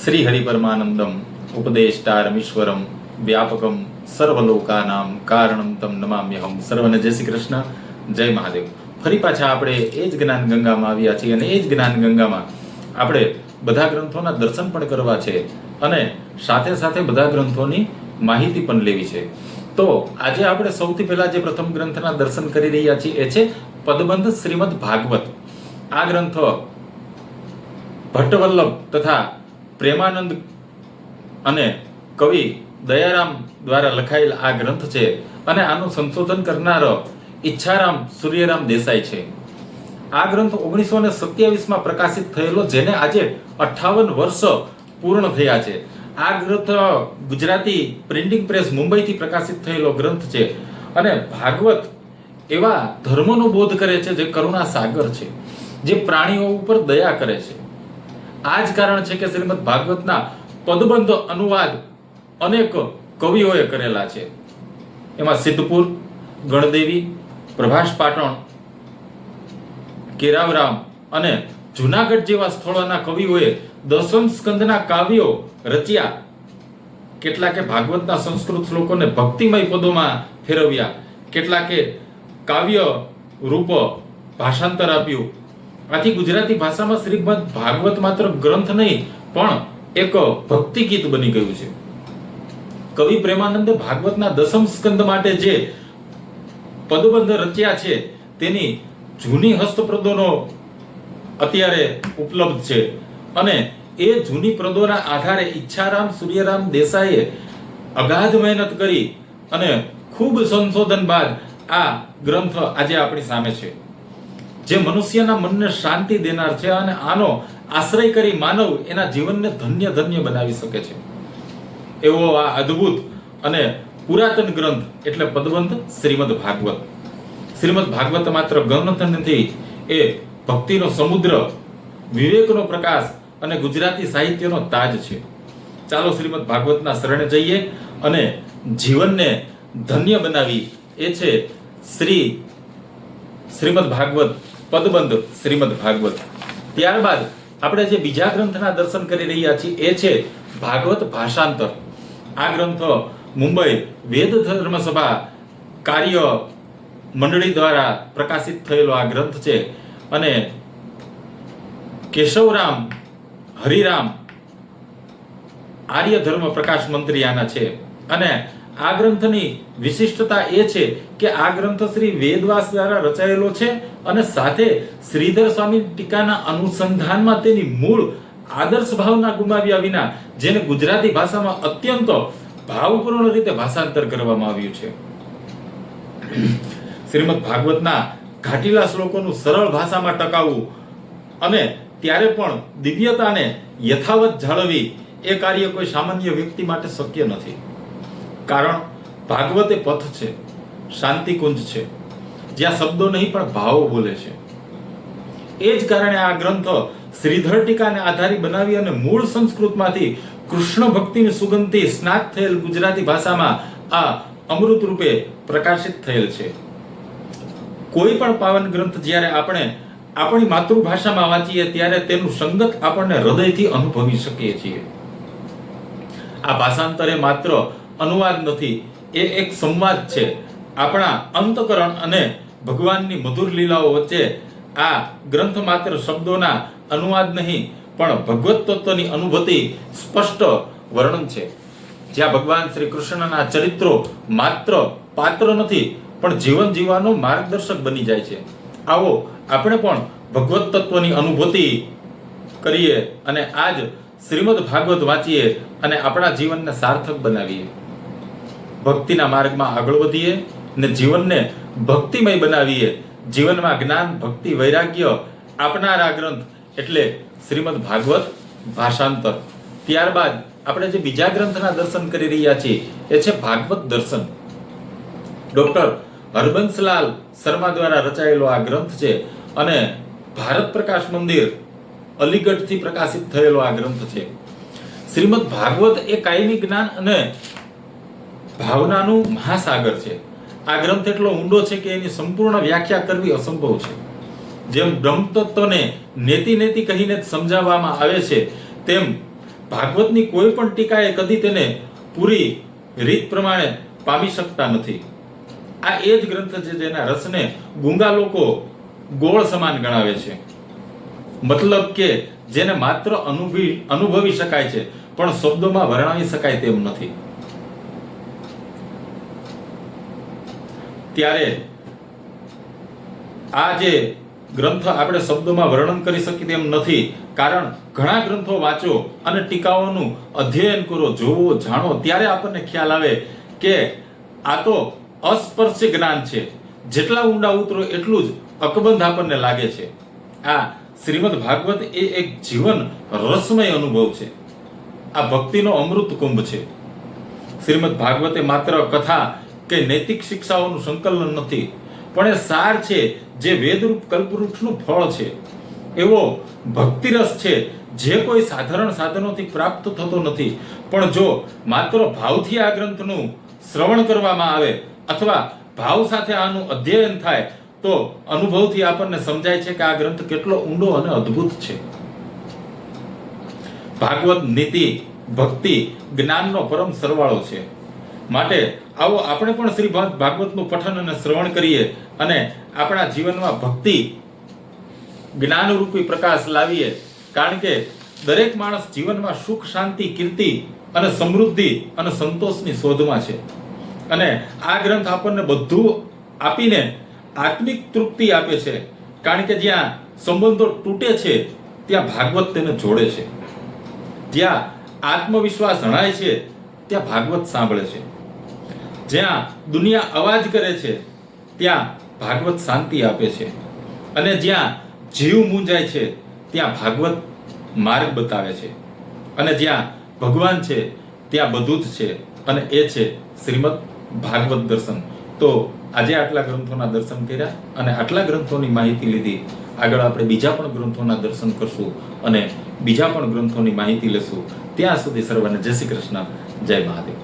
શ્રી હરિપરમાનંદમ ઉપદેષ્ટારમીશ્વરમ વ્યાપકમ સર્વલોકાનામ કારણમ તમ નમામ્યહમ. સર્વને જય શ્રી કૃષ્ણ, જય મહાદેવ. ફરી પાછા આપણે એ જ જ્ઞાન ગંગામાં આવ્યા છીએ અને એ જ જ્ઞાન ગંગામાં આપણે બધા ગ્રંથોના દર્શન પણ કરવા છે અને સાથે સાથે બધા ગ્રંથોની માહિતી પણ લેવી છે. તો આજે આપણે સૌથી પહેલા જે પ્રથમ ગ્રંથના દર્શન કરી રહ્યા છીએ એ છે પદબંધ શ્રીમદ ભાગવત. આ ગ્રંથ ભટ્ટવલ્લભ તથા પ્રેમાનંદ અને કવિ દયારામ દ્વારા લખાયેલ આ ગ્રંથ છે અને આનું સંશોધન કરનારો ઈચ્છારામ સૂર્યરામ દેસાઈ છે. આ ગ્રંથ 1927માં પ્રકાશિત થયેલો, જેને આજે 58 વર્ષ પૂર્ણ થયા છે. આ ગ્રંથ ગુજરાતી પ્રિન્ટિંગ પ્રેસ મુંબઈથી પ્રકાશિત થયેલો ગ્રંથ છે અને ભાગવત એવા ધર્મનો બોધ કરે છે જે કરુણા સાગર છે, જે પ્રાણીઓ ઉપર દયા કરે છે. આ જ કારણ છે કે શ્રીમદ ભાગવતના પદબંધ અનુવાદ અનેક કવિઓએ કરેલા છે. એમાં સિદ્ધપુર, ગણદેવી, પ્રભાસ પાટણ, કેરાવરામ અને જુનાગઢ જેવા સ્થળોના કવિઓએ દસમ સ્કંદના કાવ્યો રચ્યા. કેટલાકે ભાગવતના સંસ્કૃત શ્લોકોને ભક્તિમય પદોમાં ફેરવ્યા, કેટલાકે કાવ્ય રૂપ ભાષાંતર આપ્યું. આથી ગુજરાતી ભાષામાં શ્રીમદ ભાગવત માત્ર ગ્રંથ નહીં પણ એક ભક્તિ ગીત બની ગયું છે. કવિ પ્રેમાનંદે ભાગવતના દસમ સ્કંદ માટે જે પદબંધ રચ્યા છે તેની જૂની હસ્તપ્રદોનો અત્યારે ઉપલબ્ધ છે અને એ જૂની પ્રદોના આધારે ઈચ્છારામ સૂર્યરામ દેસાઈએ અગાધ મહેનત કરી અને ખૂબ સંશોધન બાદ આ ગ્રંથ આજે આપણી સામે છે, જે મનુષ્યના મનને શાંતિ દેનાર છે અને આનો આશ્રય કરી માનવ એના જીવનને ધન્ય ધન્ય બનાવી શકે છે. એવો આ અદ્ભુત અને પુરાતન ગ્રંથ એટલે પદબંધ શ્રીમદ ભાગવત. શ્રીમદ ભાગવત માત્ર ગ્રંથ નથી, એ ભક્તિનો સમુદ્ર, વિવેકનો પ્રકાશ અને ગુજરાતી સાહિત્યનો તાજ છે. ચાલો શ્રીમદ ભાગવતના શરણે જઈએ અને જીવનને ધન્ય બનાવી. એ છે શ્રીમદ ભાગવત, પદબંધ શ્રીમદ ભાગવત. ત્યારબાદ આપણે જે બીજા ગ્રંથના દર્શન કરી રહ્યા છીએ એ છે ભાગવત ભાષાંતર. આ ગ્રંથ મુંબઈ વેદ ધર્મ સભા કાર્ય મંડળી દ્વારા પ્રકાશિત થયેલો આ ગ્રંથ છે અને કેશવરામ હરિરામ આર્ય ધર્મ પ્રકાશ મંત્રી આના છે. અને આ ગ્રંથની વિશિષ્ટતા એ છે કે આ ગ્રંથ શ્રી વેદવ્યાસ દ્વારા રચાયેલો છે અને સાથે શ્રીધર સ્વામી ટીકાના અનુસંધાનમાં તેની મૂળ આદર્શ ભાવના ગુમાવ્યા વિના જેને ગુજરાતી ભાષામાં અત્યંત ભાવપૂર્ણ રીતે ભાષાંતર કરવામાં આવ્યું છે. શ્રીમદ ભાગવતના ઘાટીલા શ્લોકોનું સરળ ભાષામાં ટકાવવું અને ત્યારે પણ દિવ્યતાને યથાવત જાળવવી એ કાર્ય કોઈ સામાન્ય વ્યક્તિ માટે શક્ય નથી. કારણ ભાગવત એ પથ છે, શાંતિકુંજ છે, જ્યાં શબ્દો નહીં પણ ભાવો બોલે છે. એ જ કારણે આ ગ્રંથ શ્રીધર ટીકાને આધારી બનાવી અને મૂળ સંસ્કૃતમાંથી કૃષ્ણ ભક્તિની સુગંધથી સ્નાત થયેલ ગુજરાતી ભાષામાં આ અમૃત રૂપે પ્રકાશિત થયેલ છે. કોઈ પણ પાવન ગ્રંથ જ્યારે આપણે આપણી માતૃભાષામાં વાંચીએ ત્યારે તેનું સંગત આપણને હૃદયથી અનુભવી શકીએ છીએ. આ ભાષાંતર એ માત્ર અનુવાદ નથી, એ એક સંવાદ છે આપણા અંતકરણ અને ભગવાનની મધુર લીલાઓ વચ્ચે. આ ગ્રંથ માત્ર શબ્દોના અનુવાદ નહીં પણ ભગવત તત્વની અનુભૂતિ સ્પષ્ટ વર્ણન છે, જ્યાં ભગવાન શ્રી કૃષ્ણના ચરિત્રો માત્ર પાત્ર નથી પણ જીવન જીવવાનો માર્ગદર્શક બની જાય છે. આવો આપણે પણ ભગવત તત્વની અનુભૂતિ કરીએ અને આજ શ્રીમદ ભાગવત વાંચીએ અને આપણા જીવનને સાર્થક બનાવીએ. ભક્તિના માર્ગમાં આગળ વધીએ ને જીવનને ભક્તિમય બનાવીએ. જીવનમાં જ્ઞાન, ભક્તિ, વૈરાગ્ય આપનારા ગ્રંથ એટલે શ્રીમદ ભાગવત ભાષાંતર. ત્યારબાદ આપણે જે બીજા ગ્રંથના દર્શન કરી રહ્યા છીએ એ છે ભાગવત દર્શન. ડોક્ટર હરબંસલાલ શર્મા દ્વારા રચાયેલો આ ગ્રંથ છે અને ભારત પ્રકાશ મંદિર અલીગઢથી પ્રકાશિત થયેલો આ ગ્રંથ છે. શ્રીમદ ભાગવત એ કાયમી જ્ઞાન અને ભાવનાનું મહાસાગર છે. આ ગ્રંથ એટલો ઊંડો છે કે એની સંપૂર્ણ વ્યાખ્યા કરવી અસંભવ છે. જેમ બ્રહ્મતત્વને નેતિ નેતિ કહીને સમજાવવામાં આવે છે તેમ ભાગવતની કોઈ પણ ટીકાએ કદી તેને પૂરી રીત પ્રમાણે પામી શકતા નથી. આ એ જ ગ્રંથ છે જેના રસને ગૂંગા લોકો ગોળ સમાન ગણાવે છે. મતલબ કે જેને માત્ર અનુભવી શકાય છે પણ શબ્દોમાં વર્ણવી શકાય તેમ નથી. ત્યારે આ જે ગ્રંથ આપણે શબ્દોમાં વર્ણન કરી શકીએ તેમ નથી, કારણ ઘણા ગ્રંથો વાંચો અને ટીકાઓનું અધ્યયન કરો, જોવો, જાણો, ત્યારે આપણને ખ્યાલ આવે કે આ તો અસ્પર્શ્ય જ્ઞાન છે. જેટલા ઊંડા ઉતરો એટલું જ અકબંધ આપણને લાગે છે. આ શ્રીમદ ભાગવત એ એક જીવન રસમય અનુભવ છે. આ ભક્તિનો અમૃત કુંભ છે. શ્રીમદ ભાગવત એ માત્ર કથા કે નૈતિક શિક્ષાઓનું સંકલન નથી, પણ એ સાર છે જે વેદરૂપ કલ્પવૃક્ષનું ફળ છે. એવો ભક્તિરસ છે જે કોઈ સાધારણ સાધનોથી પ્રાપ્ત થતો નથી, પણ જો માત્ર ભાવથી આ ગ્રંથનું શ્રવણ કરવામાં આવે અથવા ભાવ સાથે આનું અધ્યયન થાય તો અનુભવથી આપણને સમજાય છે કે આ ગ્રંથ કેટલો ઊંડો અને અદ્ભુત છે. ભાગવત નીતિ, ભક્તિ, જ્ઞાનનો પરમ સરવાળો છે. માટે આવો આપણે પણ શ્રી ભાગવતનું પઠન અને શ્રવણ કરીએ અને આપણા જીવનમાં ભક્તિ જ્ઞાનરૂપી પ્રકાશ લાવીએ. કારણ કે દરેક માણસ જીવનમાં સુખ, શાંતિ, કીર્તિ અને સમૃદ્ધિ અને સંતોષની શોધમાં છે. અને આ ગ્રંથ આપણને બધું આપીને આત્મિક તૃપ્તિ આપે છે. કારણ કે જ્યાં સંબંધો તૂટે છે ત્યાં ભાગવત તેને જોડે છે. જ્યાં આત્મવિશ્વાસ હણાય છે ત્યાં ભાગવત સાંભળે છે. જ્યાં દુનિયા અવાજ કરે છે ત્યાં ભાગવત શાંતિ આપે છે. અને જ્યાં જીવ મૂંઝાય છે ત્યાં ભાગવત માર્ગ બતાવે છે. અને જ્યાં ભગવાન છે ત્યાં બધું જ છે, અને એ છે શ્રીમદ ભાગવત દર્શન. તો આજે આટલા ગ્રંથોના દર્શન કર્યા અને આટલા ગ્રંથોની માહિતી લીધી. આગળ આપણે બીજા પણ ગ્રંથોના દર્શન કરશું અને બીજા પણ ગ્રંથોની માહિતી લેશું. ત્યાં સુધી સર્વને જય શ્રી કૃષ્ણ, જય મહાદેવ.